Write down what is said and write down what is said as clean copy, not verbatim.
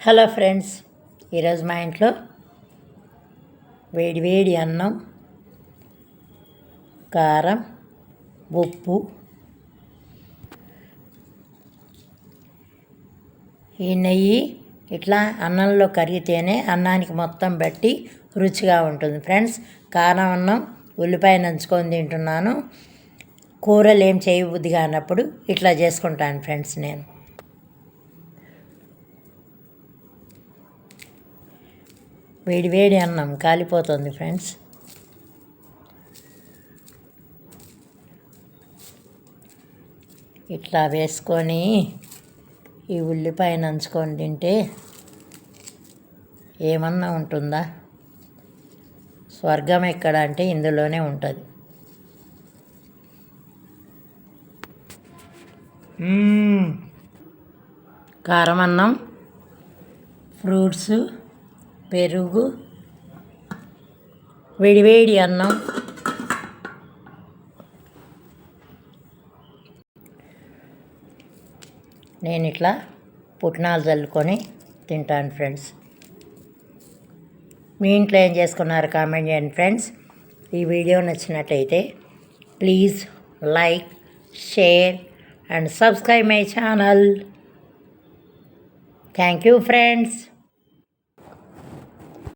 Hello friends, ఈరోజు మా ఇంట్లో వేడి వేడి అన్నం, కారం, ఉప్పు, ఈ నెయ్యి ఇట్లా అన్నంలో కరిగితేనే అన్నానికి మొత్తం బట్టి రుచిగా ఉంటుంది ఫ్రెండ్స్. కారం అన్నం ఉల్లిపాయ నంచుకొని తింటున్నాను. కూరలు ఏం చేయబుద్ధి కానప్పుడు ఇట్లా చేసుకుంటాను ఫ్రెండ్స్. నేను వేడి వేడి అన్నం కాలిపోతుంది ఫ్రెండ్స్. ఇట్లా వేసుకొని ఈ ఉల్లిపాయ నంచుకొని తింటే ఏమన్నా ఉంటుందా? స్వర్గం ఎక్కడ అంటే ఇందులోనే ఉంటుంది. కారం అన్నం, ఫ్రూట్స్, పెరుగు, వేడివేడి అన్నం. నేను ఇట్లా పుట్నాలు చల్లుకొని తింటాను ఫ్రెండ్స్. మీ ఇంట్లో ఏం చేసుకున్నారు కామెంట్ చేయండి ఫ్రెండ్స్. ఈ వీడియో నచ్చినట్లయితే please like, share and subscribe my channel. Thank you friends.